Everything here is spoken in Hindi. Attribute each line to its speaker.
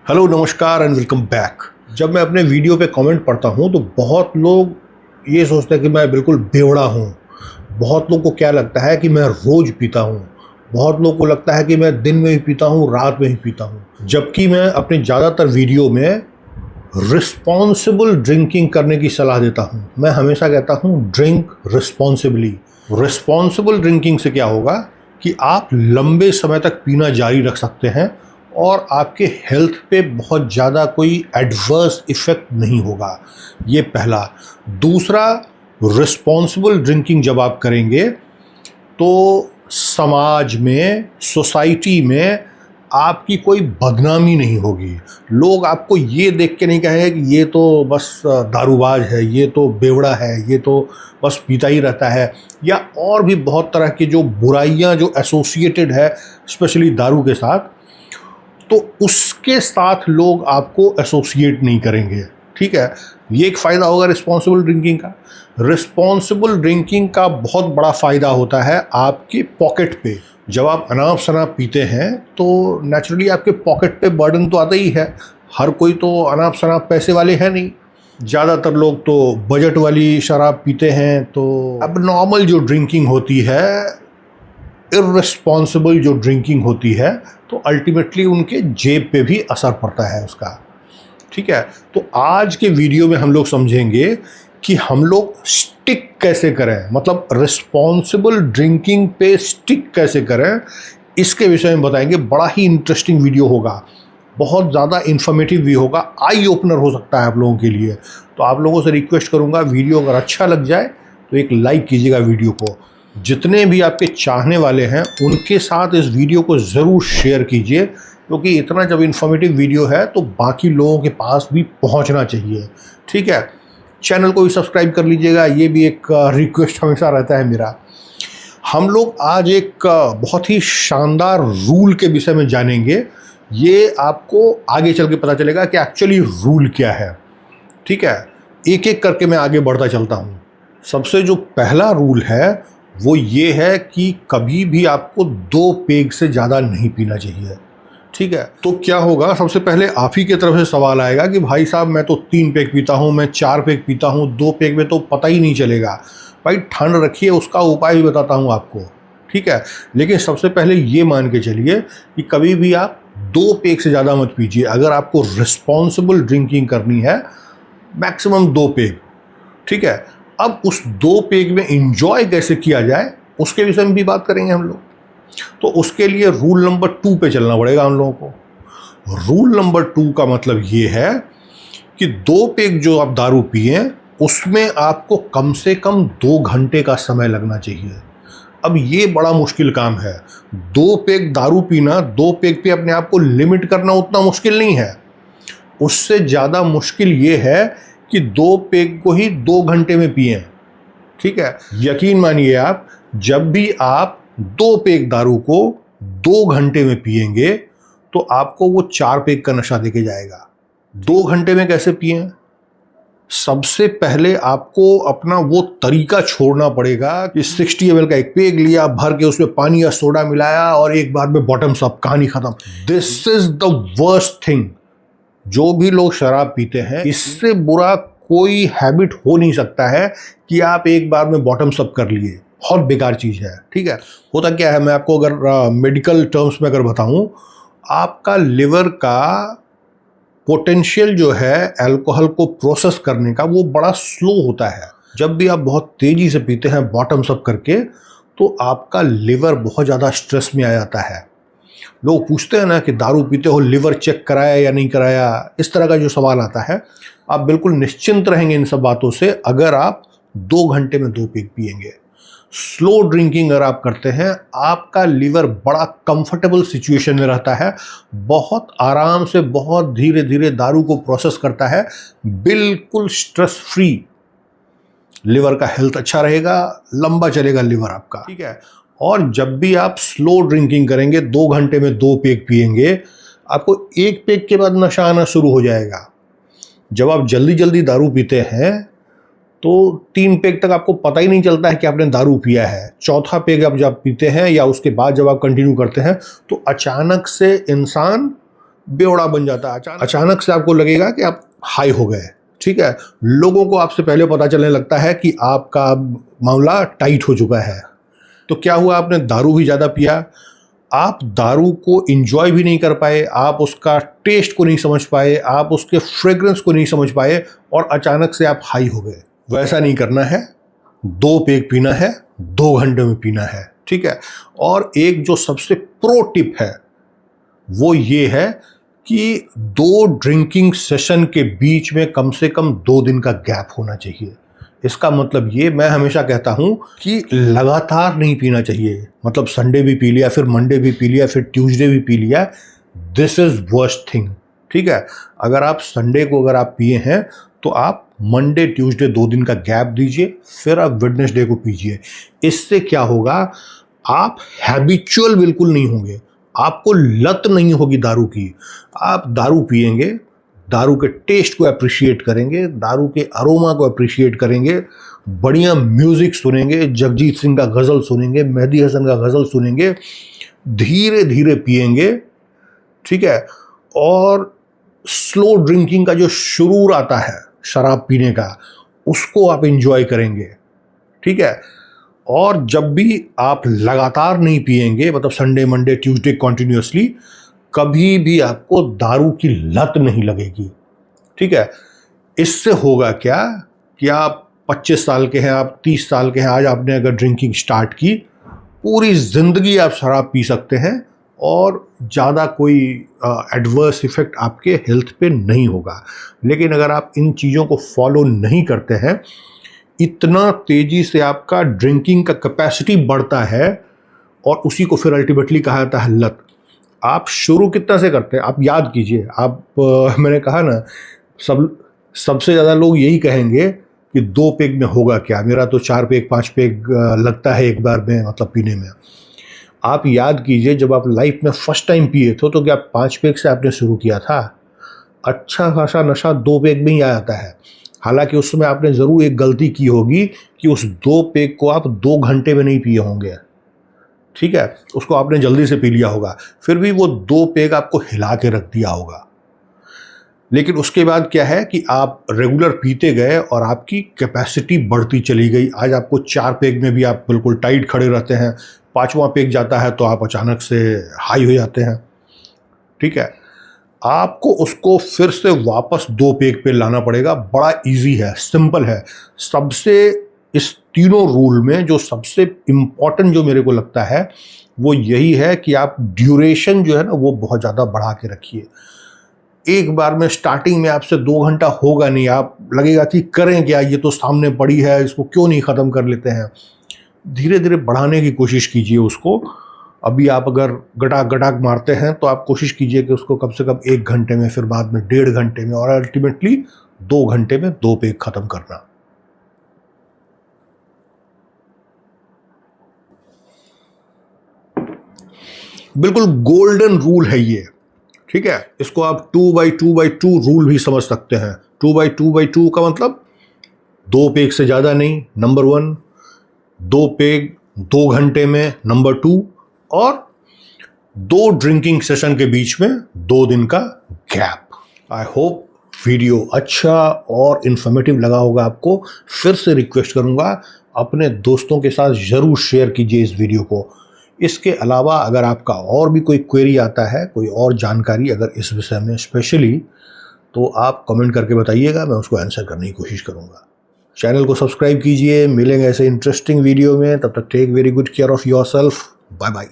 Speaker 1: हेलो नमस्कार एंड वेलकम बैक। जब मैं अपने वीडियो पे कमेंट पढ़ता हूँ तो बहुत लोग ये सोचते हैं कि मैं बिल्कुल बेवड़ा हूँ। बहुत लोगों को क्या लगता है कि मैं रोज़ पीता हूँ। बहुत लोगों को लगता है कि मैं दिन में भी पीता हूँ, रात में भी पीता हूँ। जबकि मैं अपने ज़्यादातर वीडियो में रिस्पॉन्सिबल ड्रिंकिंग करने की सलाह देता हूँ। मैं हमेशा कहता हूँ ड्रिंक रिस्पॉन्सिबली। रिस्पॉन्सिबल ड्रिंकिंग से क्या होगा कि आप लंबे समय तक पीना जारी रख सकते हैं और आपके हेल्थ पे बहुत ज़्यादा कोई एडवर्स इफ़ेक्ट नहीं होगा। ये पहला। दूसरा, रिस्पॉन्सिबल ड्रिंकिंग जब आप करेंगे तो समाज में, सोसाइटी में आपकी कोई बदनामी नहीं होगी। लोग आपको ये देख के नहीं कहेंगे कि ये तो बस दारूबाज है, ये तो बेवड़ा है, ये तो बस पीता ही रहता है, या और भी बहुत तरह की जो बुराइयां जो एसोसिएटेड है स्पेशली दारू के साथ, तो उसके साथ लोग आपको एसोसिएट नहीं करेंगे। ठीक है, ये एक फ़ायदा होगा रिस्पॉन्सिबल ड्रिंकिंग का। रिस्पॉन्सिबल ड्रिंकिंग का बहुत बड़ा फ़ायदा होता है आपके पॉकेट पे। जब आप अनाप शनाप पीते हैं तो नेचुरली आपके पॉकेट पे बर्डन तो आता ही है। हर कोई तो अनाप शनाप पैसे वाले हैं नहीं। ज़्यादातर लोग तो बजट वाली शराब पीते हैं। तो अब नॉर्मल जो ड्रिंकिंग होती है, इर्रेस्पॉन्सिबल जो ड्रिंकिंग होती है, तो अल्टीमेटली उनके जेब पे भी असर पड़ता है उसका। ठीक है, तो आज के वीडियो में हम लोग समझेंगे कि हम लोग स्टिक कैसे करें, मतलब रिस्पॉन्सिबल ड्रिंकिंग पे स्टिक कैसे करें, इसके विषय में बताएंगे। बड़ा ही इंटरेस्टिंग वीडियो होगा, बहुत ज़्यादा इन्फॉर्मेटिव भी होगा, आई ओपनर हो सकता है आप लोगों के लिए। तो आप लोगों से रिक्वेस्ट करूँगा, वीडियो अगर अच्छा लग जाए तो एक लाइक कीजिएगा वीडियो को। जितने भी आपके चाहने वाले हैं उनके साथ इस वीडियो को ज़रूर शेयर कीजिए, क्योंकि इतना जब इन्फॉर्मेटिव वीडियो है तो बाकी लोगों के पास भी पहुंचना चाहिए। ठीक है, चैनल को भी सब्सक्राइब कर लीजिएगा, ये भी एक रिक्वेस्ट हमेशा रहता है मेरा। हम लोग आज एक बहुत ही शानदार रूल के विषय में जानेंगे। ये आपको आगे चल के पता चलेगा कि एक्चुअली रूल क्या है। ठीक है, एक एक करके मैं आगे बढ़ता चलता हूँ। सबसे जो पहला रूल है वो ये है कि कभी भी आपको 2 पेग से ज़्यादा नहीं पीना चाहिए। ठीक है, तो क्या होगा, सबसे पहले आप ही की तरफ से सवाल आएगा कि भाई साहब मैं तो 3 पेग पीता हूँ, मैं 4 पेग पीता हूँ, 2 पेग में तो पता ही नहीं चलेगा। भाई ठंड रखिए, उसका उपाय भी बताता हूँ आपको। ठीक है, लेकिन सबसे पहले ये मान के चलिए कि कभी भी आप 2 पेग से ज़्यादा मत पीजिए। अगर आपको रिस्पॉन्सिबल ड्रिंकिंग करनी है, मैक्सिमम 2 पेग। ठीक है, अब उस 2 पेग में इंजॉय कैसे किया जाए उसके विषय में भी बात करेंगे हम लोग। तो उसके लिए रूल नंबर 2 पे चलना पड़ेगा हम लोगों को। रूल नंबर 2 का मतलब ये है कि 2 पेग जो आप दारू पिए उसमें आपको कम से कम 2 घंटे का समय लगना चाहिए। अब ये बड़ा मुश्किल काम है। 2 पेग दारू पीना, 2 पेग पे अपने आप को लिमिट करना उतना मुश्किल नहीं है। उससे ज़्यादा मुश्किल ये है कि 2 पेग को ही 2 घंटे में पिए। ठीक है, यकीन मानिए आप, जब भी आप 2 पेग दारू को 2 घंटे में पिएंगे तो आपको वो 4 पेग का नशा देके जाएगा। 2 घंटे में कैसे पिए? सबसे पहले आपको अपना वो तरीका छोड़ना पड़ेगा कि 60 ml का एक पेग लिया, भर के उसमें पानी या सोडा मिलाया और एक बार में बॉटम्स अप, कहानी खत्म। This is the worst thing. जो भी लोग शराब पीते हैं, इससे बुरा कोई हैबिट हो नहीं सकता है कि आप एक बार में बॉटम्स अप कर लिए। बहुत बेकार चीज़ है। ठीक है, होता क्या है, मैं आपको अगर मेडिकल टर्म्स में अगर बताऊं, आपका लिवर का पोटेंशियल जो है अल्कोहल को प्रोसेस करने का, वो बड़ा स्लो होता है। जब भी आप बहुत तेज़ी से पीते हैं बॉटम्स अप करके, तो आपका लिवर बहुत ज़्यादा स्ट्रेस में आ जाता है। लोग पूछते हैं ना कि दारू पीते हो लिवर चेक कराया या नहीं कराया, इस तरह का जो सवाल आता है। आप बिल्कुल निश्चिंत रहेंगे इन सब बातों से अगर आप 2 घंटे में 2 पेग पिएंगे। स्लो ड्रिंकिंग अगर आप करते हैं, आपका लिवर बड़ा कंफर्टेबल सिचुएशन में रहता है, बहुत आराम से, बहुत धीरे धीरे दारू को प्रोसेस करता है, बिल्कुल स्ट्रेस फ्री। लिवर का हेल्थ अच्छा रहेगा, लंबा चलेगा लिवर आपका। ठीक है, और जब भी आप स्लो ड्रिंकिंग करेंगे, 2 घंटे में 2 पेग पिएंगे, आपको 1 पेग के बाद नशा आना शुरू हो जाएगा। जब आप जल्दी जल्दी दारू पीते हैं तो 3 पेग तक आपको पता ही नहीं चलता है कि आपने दारू पिया है। चौथा पेग आप जब पीते हैं या उसके बाद जब आप कंटिन्यू करते हैं तो अचानक से इंसान बेवड़ा बन जाता है। अचानक से आपको लगेगा कि आप हाई हो गए, ठीक है। लोगों को आपसे पहले पता चलने लगता है कि आपका मामला टाइट हो चुका है। तो क्या हुआ, आपने दारू भी ज़्यादा पिया, आप दारू को इंजॉय भी नहीं कर पाए, आप उसका टेस्ट को नहीं समझ पाए, आप उसके फ्रेग्रेंस को नहीं समझ पाए और अचानक से आप हाई हो गए। वैसा नहीं करना है, 2 पेग पीना है, 2 घंटे में पीना है, ठीक है। और एक जो सबसे प्रो टिप है वो ये है कि 2 ड्रिंकिंग सेशन के बीच में कम से कम 2 दिन का गैप होना चाहिए। इसका मतलब ये, मैं हमेशा कहता हूँ कि लगातार नहीं पीना चाहिए। मतलब संडे भी पी लिया, फिर मंडे भी पी लिया, फिर ट्यूसडे भी पी लिया, दिस इज़ वर्स्ट थिंग, ठीक है। अगर आप संडे को अगर आप पिए हैं तो आप मंडे ट्यूसडे 2 दिन का गैप दीजिए, फिर आप वेडनेसडे को पीजिए। इससे क्या होगा, आप हैबिचुअल बिल्कुल नहीं होंगे, आपको लत नहीं होगी दारू की। आप दारू पिएंगे, दारू के टेस्ट को अप्रिशिएट करेंगे, दारू के अरोमा को अप्रिशिएट करेंगे, बढ़िया म्यूज़िक सुनेंगे, जगजीत सिंह का गज़ल सुनेंगे, मेहदी हसन का गज़ल सुनेंगे, धीरे धीरे पिएंगे, ठीक है। और स्लो ड्रिंकिंग का जो शुरूर आता है शराब पीने का, उसको आप एंजॉय करेंगे, ठीक है। और जब भी आप लगातार नहीं पिएंगे, मतलब संडे मंडे ट्यूसडे कॉन्टिन्यूसली, कभी भी आपको दारू की लत नहीं लगेगी, ठीक है। इससे होगा क्या कि आप 25 साल के हैं, आप 30 साल के हैं, आज आपने अगर ड्रिंकिंग स्टार्ट की, पूरी ज़िंदगी आप शराब पी सकते हैं और ज़्यादा कोई एडवर्स इफ़ेक्ट आपके हेल्थ पे नहीं होगा। लेकिन अगर आप इन चीज़ों को फॉलो नहीं करते हैं, इतना तेज़ी से आपका ड्रिंकिंग का कैपेसिटी बढ़ता है और उसी को फिर अल्टीमेटली कहा जाता है लत। आप शुरू कितना से करते हैं, आप याद कीजिए। आप मैंने कहा ना, सबसे ज़्यादा लोग यही कहेंगे कि 2 पेग में होगा क्या, मेरा तो 4 पेग 5 पेग लगता है एक बार में, मतलब पीने में। आप याद कीजिए, जब आप लाइफ में फर्स्ट टाइम पिए थे तो क्या 5 पेग से आपने शुरू किया था? अच्छा खासा नशा 2 पेग में ही आ जाता है। हालांकि उस समय आपने ज़रूर एक गलती की होगी कि उस 2 पेग को आप 2 घंटे में नहीं पिए होंगे, ठीक है। उसको आपने जल्दी से पी लिया होगा, फिर भी वो 2 पेग आपको हिला के रख दिया होगा। लेकिन उसके बाद क्या है कि आप रेगुलर पीते गए और आपकी कैपेसिटी बढ़ती चली गई। आज आपको 4 पेग में भी आप बिल्कुल टाइट खड़े रहते हैं, 5वां पेग जाता है तो आप अचानक से हाई हो जाते हैं, ठीक है। आपको उसको फिर से वापस 2 पेग पे लाना पड़ेगा। बड़ा इजी है, सिंपल है। सबसे इस तीनों रूल में जो सबसे इम्पॉर्टेंट जो मेरे को लगता है वो यही है कि आप ड्यूरेशन जो है ना वो बहुत ज़्यादा बढ़ा के रखिए। एक बार में स्टार्टिंग में आपसे 2 घंटा होगा नहीं, आप लगेगा कि करें क्या, ये तो सामने पड़ी है, इसको क्यों नहीं ख़त्म कर लेते हैं। धीरे धीरे बढ़ाने की कोशिश कीजिए उसको। अभी आप अगर गटाक गटाक मारते हैं तो आप कोशिश कीजिए कि उसको कम से कम 1 घंटे में, फिर बाद में 1.5 घंटे में और अल्टीमेटली 2 घंटे में 2 पेग ख़त्म करना। बिल्कुल गोल्डन रूल है ये, ठीक है। इसको आप 2/2/2 रूल भी समझ सकते हैं। 2/2/2 का मतलब 2 पेग से ज़्यादा नहीं, नंबर 1, 2 पेग 2 घंटे में, नंबर 2, और 2 ड्रिंकिंग सेशन के बीच में 2 दिन का गैप। आई होप वीडियो अच्छा और इन्फॉर्मेटिव लगा होगा आपको। फिर से रिक्वेस्ट करूंगा, अपने दोस्तों के साथ ज़रूर शेयर कीजिए इस वीडियो को। इसके अलावा अगर आपका और भी कोई क्वेरी आता है, कोई और जानकारी अगर इस विषय में स्पेशली, तो आप कमेंट करके बताइएगा, मैं उसको आंसर करने की कोशिश करूँगा। चैनल को सब्सक्राइब कीजिए। मिलेंगे ऐसे इंटरेस्टिंग वीडियो में, तब तक take very good care of yourself. Bye bye.